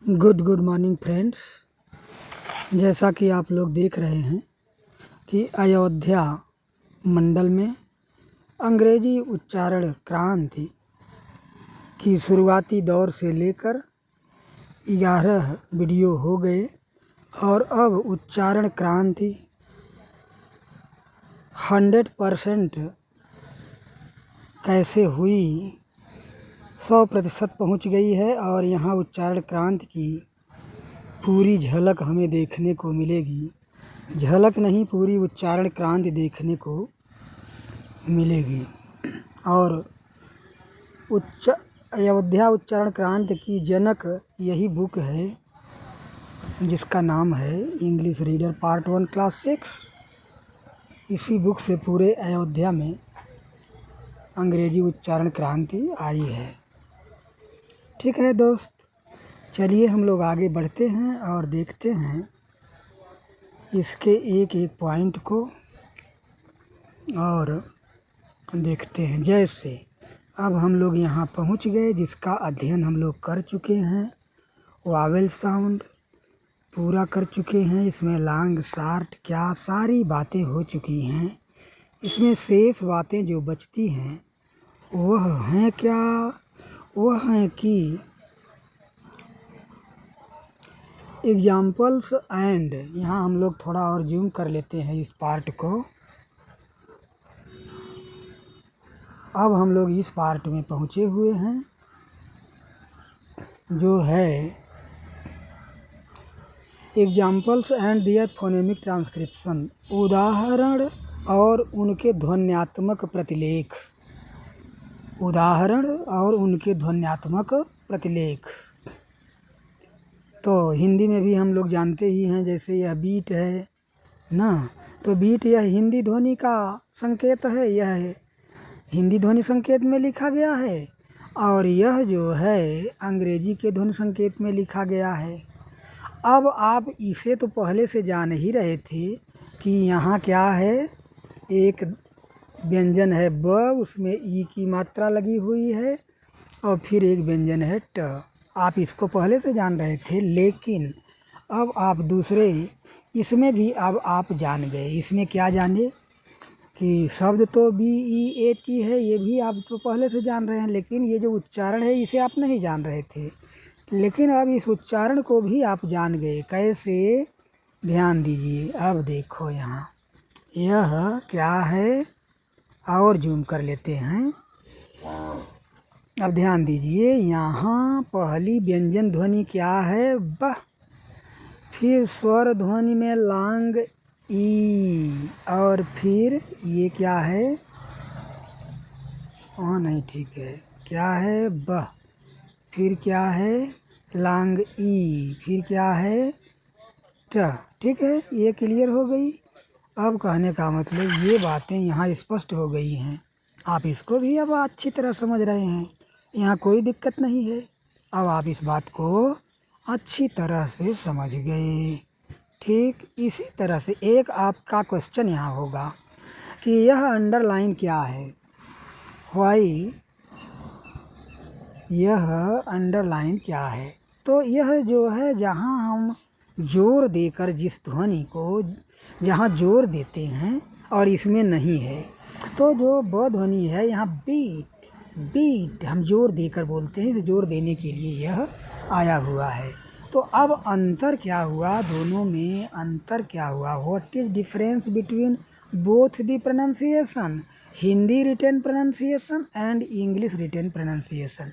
Good morning friends. जैसा कि आप लोग देख रहे हैं कि अयोध्या मंडल में अंग्रेजी उच्चारण क्रांति की शुरुआती दौर से लेकर 11 वीडियो हो गए और अब उच्चारण क्रांति 100% कैसे हुई 100% पहुंच गई है और यहाँ उच्चारण क्रांति की पूरी झलक हमें देखने को मिलेगी। झलक नहीं, पूरी उच्चारण क्रांति देखने को मिलेगी। और अयोध्या उच्चारण क्रांति की जनक यही बुक है जिसका नाम है इंग्लिश रीडर पार्ट 1 क्लास 6। इसी बुक से पूरे अयोध्या में अंग्रेजी उच्चारण क्रांति आई है। ठीक है दोस्त, चलिए हम लोग आगे बढ़ते हैं और देखते हैं इसके एक एक पॉइंट को और देखते हैं। जैसे अब हम लोग यहाँ पहुँच गए जिसका अध्ययन हम लोग कर चुके हैं। वावेल साउंड पूरा कर चुके हैं। इसमें लॉन्ग शॉर्ट क्या सारी बातें हो चुकी हैं। इसमें शेष बातें जो बचती हैं वह हैं क्या? वह हैं कि एग्जाम्पल्स एंड, यहाँ हम लोग थोड़ा और जूम कर लेते हैं इस पार्ट को। अब हम लोग इस पार्ट में पहुँचे हुए हैं जो है examples and their phonemic transcription, उदाहरण और उनके ध्वन्यात्मक प्रतिलेख। उदाहरण और उनके ध्वन्यात्मक प्रतिलेख तो हिंदी में भी हम लोग जानते ही हैं। जैसे यह बीट है ना, तो बीट यह हिंदी ध्वनि का संकेत है। यह हिंदी ध्वनि संकेत में लिखा गया है और यह जो है अंग्रेजी के ध्वनि संकेत में लिखा गया है। अब आप इसे तो पहले से जान ही रहे थे कि यहाँ क्या है, एक व्यंजन है ब, उसमें ई की मात्रा लगी हुई है और फिर एक व्यंजन है ट। आप इसको पहले से जान रहे थे, लेकिन अब आप दूसरे इसमें भी अब आप जान गए। इसमें क्या जाने कि शब्द तो BEAT है, ये भी आप तो पहले से जान रहे हैं, लेकिन ये जो उच्चारण है इसे आप नहीं जान रहे थे। लेकिन अब इस उच्चारण को भी आप जान गए। कैसे? ध्यान दीजिए। अब देखो यहाँ यह क्या है, और जूम कर लेते हैं। अब ध्यान दीजिए, यहाँ पहली व्यंजन ध्वनि क्या है? ब। फिर स्वर ध्वनि में लॉन्ग ई और फिर ये क्या है? नहीं ठीक है, क्या है? ब। फिर क्या है? लॉन्ग ई। फिर क्या है? ट। ठीक है, ये क्लियर हो गई। अब कहने का मतलब ये बातें यहाँ स्पष्ट हो गई हैं। आप इसको भी अब अच्छी तरह समझ रहे हैं, यहाँ कोई दिक्कत नहीं है। अब आप इस बात को अच्छी तरह से समझ गए। ठीक इसी तरह से एक आपका क्वेश्चन यहाँ होगा कि यह अंडरलाइन क्या है? वाई, यह अंडरलाइन क्या है? तो यह जो है जहाँ हम जोर देकर जिस ध्वनि को जहाँ जोर देते हैं और इसमें नहीं है, तो जो ब ध्वनि है यहाँ बीट हम जोर देकर बोलते हैं, तो जोर देने के लिए यह आया हुआ है। तो अब अंतर क्या हुआ? दोनों में अंतर क्या हुआ? What is difference between both the pronunciation, Hindi written pronunciation and English written pronunciation?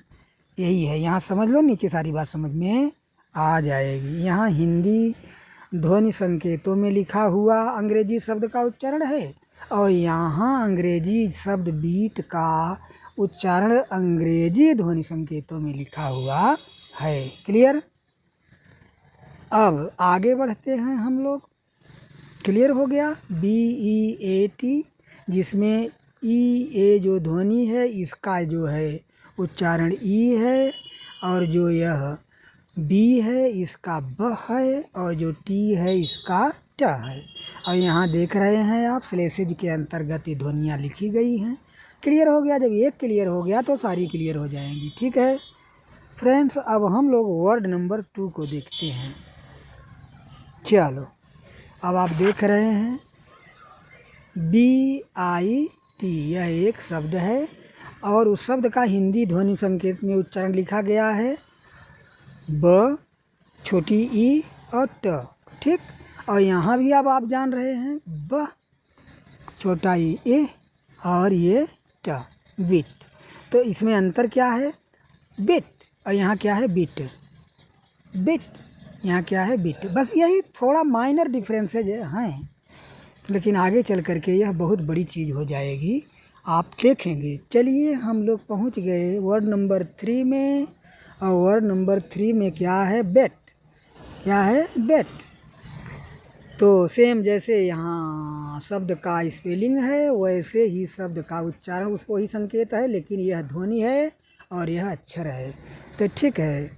यही है। यहाँ समझ लो, नीचे सारी बात समझ में आ जाएगी। यहाँ हिंदी ध्वनि संकेतों में लिखा हुआ अंग्रेजी शब्द का उच्चारण है और यहाँ अंग्रेजी शब्द बीट का उच्चारण अंग्रेजी ध्वनि संकेतों में लिखा हुआ है। क्लियर? अब आगे बढ़ते हैं हम लोग। क्लियर हो गया? BEAT, जिसमें E जो ध्वनि है इसका जो है उच्चारण ई है और जो यह बी है इसका ब है और जो टी है इसका ट है। और यहाँ देख रहे हैं आप स्लेसेज के अंतर्गत ये ध्वनियाँ लिखी गई हैं। क्लियर हो गया? जब एक क्लियर हो गया तो सारी क्लियर हो जाएंगी। ठीक है, फ्रेंड्स अब हम लोग वर्ड नंबर 2 को देखते हैं। चलो अब आप देख रहे हैं BIT, यह एक शब्द है और उस शब्द का हिंदी ध्वनि संकेत में उच्चारण लिखा गया है ब, छोटी ई और ट, ठीक। और यहाँ भी अब आप जान रहे हैं ब, छोटा ई ए और ये ट, बिट। तो इसमें अंतर क्या है? बिट, और यहाँ क्या है? बिट। बिट, यहाँ क्या है? बिट। बस यही थोड़ा माइनर डिफरेंसेज हैं, लेकिन आगे चल कर के यह बहुत बड़ी चीज़ हो जाएगी, आप देखेंगे। चलिए हम लोग पहुँच गए वर्ड नंबर 3 में, और वर्ड नंबर 3 में क्या है? बेट। क्या है? बेट। तो सेम जैसे यहाँ शब्द का स्पेलिंग है वैसे ही शब्द का उच्चारण उसको ही संकेत है, लेकिन यह ध्वनि है और यह अक्षर है। तो ठीक है,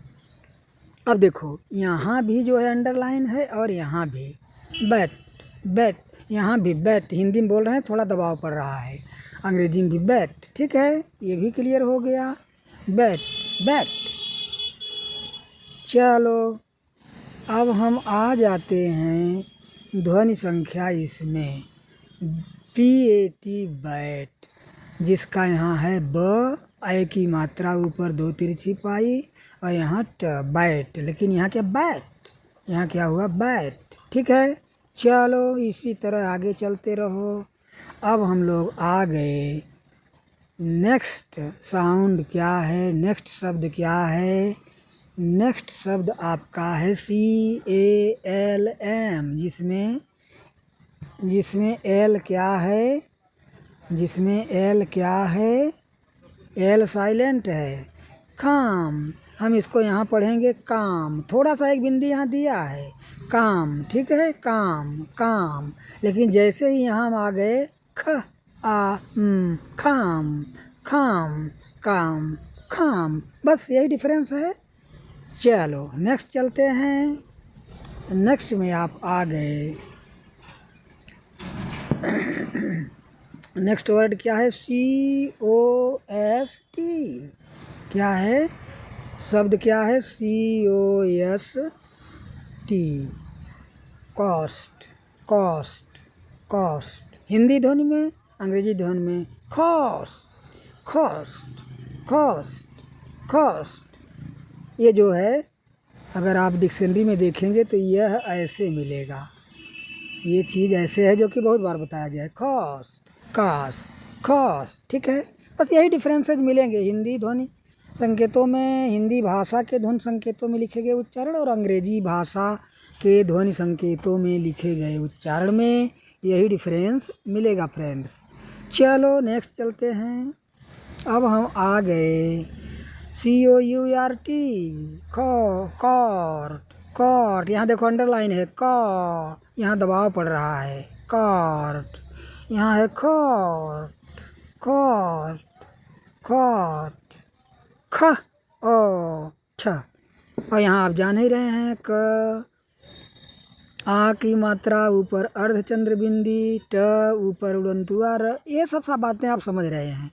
अब देखो यहाँ भी जो है अंडरलाइन है और यहाँ भी बैट। बैट, यहाँ भी बैट, हिंदी में बोल रहे हैं थोड़ा दबाव पड़ रहा है, अंग्रेजी में भी बैट। ठीक है, ये भी क्लियर हो गया, बैट बैट। चलो अब हम आ जाते हैं ध्वनि संख्या इसमें BAT, बैट, जिसका यहाँ है ब, ए की मात्रा ऊपर 2 तिरछी पाई और यहाँ ट, बैट। लेकिन यहाँ क्या? बैट। यहाँ क्या हुआ? बैट। ठीक है, चलो इसी तरह आगे चलते रहो। अब हम लोग आ गए नेक्स्ट साउंड क्या है, नेक्स्ट शब्द क्या है? नेक्स्ट शब्द आपका है CALM, जिसमें L क्या है? जिसमें L क्या है? L साइलेंट है, काम। हम इसको यहाँ पढ़ेंगे काम, थोड़ा सा एक बिंदी यहाँ दिया है, काम। ठीक है, काम काम। लेकिन जैसे ही यहाँ हम आ गए ख आ खाम खाम काम खाम, बस यही डिफरेंस है। चलो नेक्स्ट चलते हैं। नेक्स्ट में आप आ गए नेक्स्ट वर्ड क्या है? COST। क्या है? शब्द क्या है? COST, cost. Cost cost, Hindi ध्वनि में, अंग्रेजी ध्वनि में कॉस्ट कॉस्ट कॉस्ट कॉस्ट। ये जो है अगर आप डिक्शनरी में देखेंगे तो यह ऐसे मिलेगा, ये चीज़ ऐसे है जो कि बहुत बार बताया गया है, कॉस्ट कास्ट कॉस्ट। ठीक है, बस यही डिफरेंसेज मिलेंगे हिंदी ध्वनि संकेतों में, हिंदी भाषा के ध्वनि संकेतों में लिखे गए उच्चारण और अंग्रेजी भाषा के ध्वनि संकेतों में लिखे गए उच्चारण में यही डिफरेंस मिलेगा फ्रेंड्स। चलो नेक्स्ट चलते हैं। अब हम आ गए COURT, कॉर्ट। कॉर्ट, यहाँ देखो अंडरलाइन है, कॉर्ट, यहाँ दबाव पड़ रहा है, कॉर्ट। यहाँ है कॉर्ट कॉर्ट कॉर्ट, ख ओ छ। और यहाँ आप जान ही रहे हैं क, आ की मात्रा ऊपर अर्धचंद्र बिंदी, ट ऊपर उड़ंतु र, ये सब बातें आप समझ रहे हैं।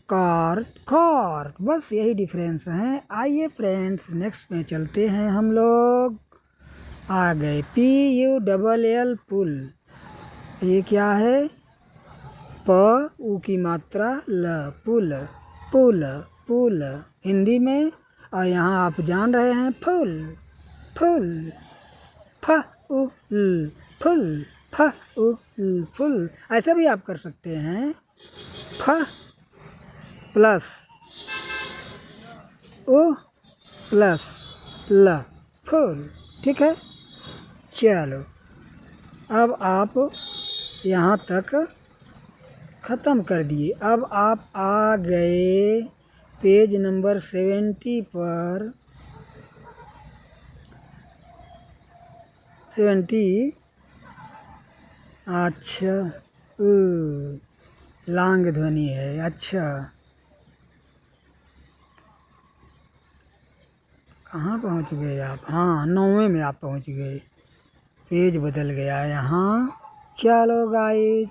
कॉर्ट कॉर्ट, बस यही डिफरेंस हैं। आइए फ्रेंड्स नेक्स्ट में चलते हैं। हम लोग आ गए PULL, पुल। ये क्या है? प ऊ की मात्रा ल, पुल पुल पुल हिंदी में। और यहाँ आप जान रहे हैं फुल फुल, फ उ ल, फुल फ उ ल, फुल। ऐसा भी आप कर सकते हैं, फ प्लस ओ प्लस ल, फुल। ठीक है, चलो अब आप यहाँ तक ख़त्म कर दिए। अब आप आ गए पेज नंबर 70 पर। 70, अच्छा लांग ध्वनि है, अच्छा कहाँ पहुँच गए आप? हाँ 9वें में आप पहुँच गए, पेज बदल गया यहाँ। चलो गाइस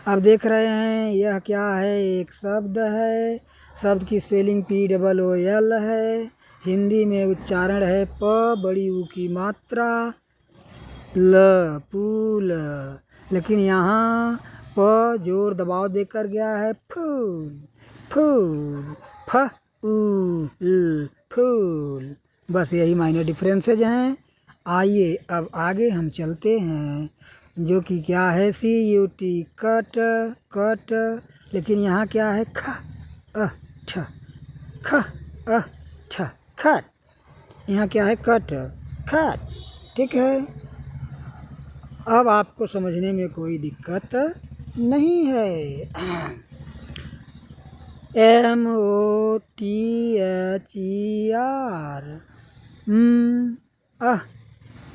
अब देख रहे हैं यह क्या है? एक शब्द है शब्द की स्पेलिंग POOL है। हिंदी में उच्चारण है प बड़ी ऊ की मात्रा ल, पूल। लेकिन यहाँ प जोर दबाव देकर गया है फूल, फूल, फ ऊ ल, फूल। बस यही माइनर डिफरेंसेज हैं। आइए अब आगे हम चलते हैं, जो कि क्या है CUT, कट, कट। लेकिन यहाँ क्या है ख, छ, ख, छ, खट। यहाँ क्या है कट, खट। ठीक है, अब आपको समझने में कोई दिक्कत नहीं है। MOTHER,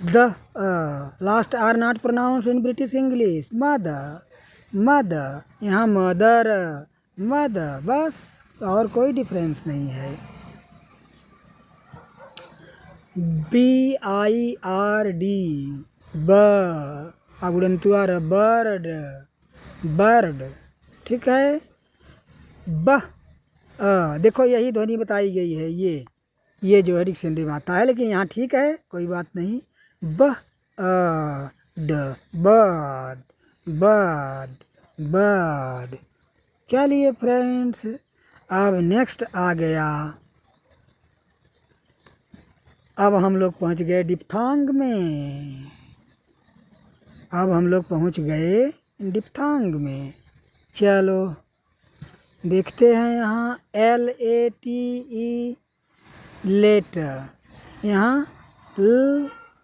the last are not pronounced in British English. Mother, mother, यहाँ मदर, मदर, बस और कोई डिफरेंस नहीं है। BIRD, ब, अब उड़नतुआ र, बर्ड, बर्ड। ठीक है, ब, देखो यही ध्वनि बताई गई है, ये जो है डिक्शनरी में आता है, लेकिन यहाँ ठीक है, कोई बात नहीं। ब, ड, बर्ड, बर्ड, बर्ड। चलिए फ्रेंड्स, अब नेक्स्ट आ गया, अब हम लोग पहुँच गए डिप्थांग में। अब हम लोग पहुँच गए डिप्थांग में। चलो देखते हैं, यहाँ LATE, लेटर। यहाँ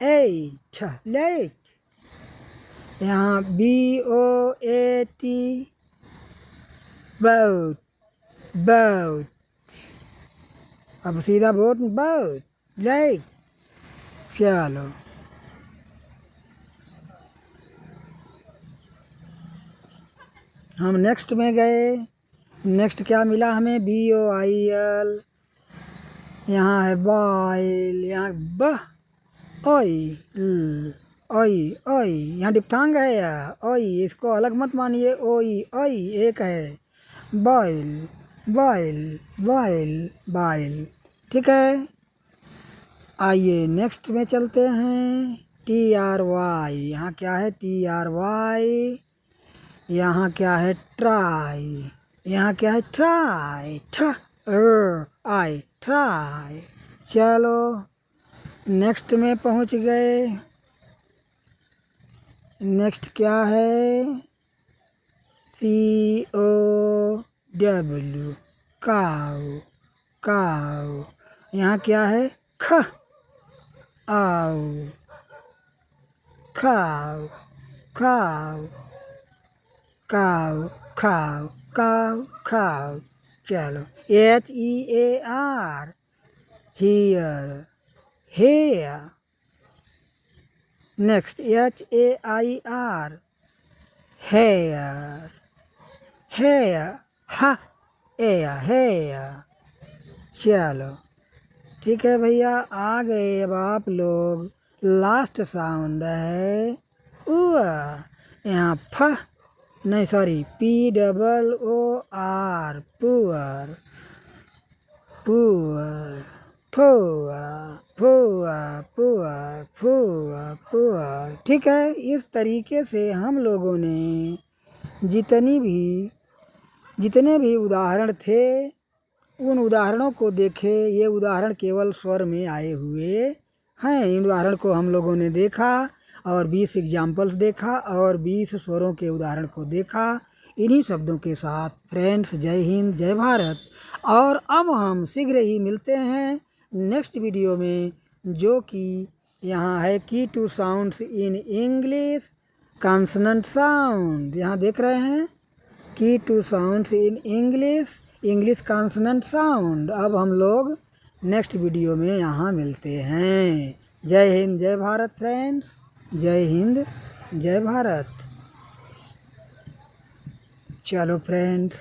LH, लेट। यहाँ BOAT, बहुत, बहुत। अब सीधा बोट, बहुत, लेट। चलो हम नेक्स्ट में गए। नेक्स्ट क्या मिला हमें, BOIL। यहाँ है बॉयल, यहाँ ब, ओई, ओई, ओई। यहाँ डिप्थांग है या ओई, इसको अलग मत मानिए, ओई, ओई एक है। Boil, boil, boil, boil. ठीक है, आइए नेक्स्ट में चलते हैं। TRY, यहाँ क्या है TRY। यहाँ क्या है ट्राई, यहाँ क्या है ट्राई, आई, ट्राई। चलो नेक्स्ट में पहुँच गए। नेक्स्ट क्या है COW, काऊ, काऊ। यहाँ क्या है ख, आओ, खाओ, खाओ, काऊ, खाओ, काऊ, खाओ। चलो HEAR, hear, hair. Next HAIR, hair, hair, हा, एयर, हेयर। चलो ठीक है भैया, आ गए अब आप लोग। लास्ट साउंड है उआ। यहाँ फ नहीं, सॉरी, POOR, पुअर, पुअर, फुआ, फुआ, पुअर, फुआ, पुअर। ठीक है, इस तरीके से हम लोगों ने जितने भी उदाहरण थे, उन उदाहरणों को देखे। ये उदाहरण केवल स्वर में आए हुए हैं। इन उदाहरण को हम लोगों ने देखा और 20 एग्जाम्पल्स देखा और 20 स्वरों के उदाहरण को देखा। इन्हीं शब्दों के साथ फ्रेंड्स, जय हिंद, जय भारत। और अब हम शीघ्र ही मिलते हैं नेक्स्ट वीडियो में, जो कि यहाँ है की two sounds in English consonant sound. यहाँ देख रहे हैं की two sounds in English consonant sound. अब हम लोग नेक्स्ट वीडियो में यहाँ मिलते हैं। जय हिंद, जय भारत फ्रेंड्स, जय हिंद, जय भारत। चलो फ्रेंड्स।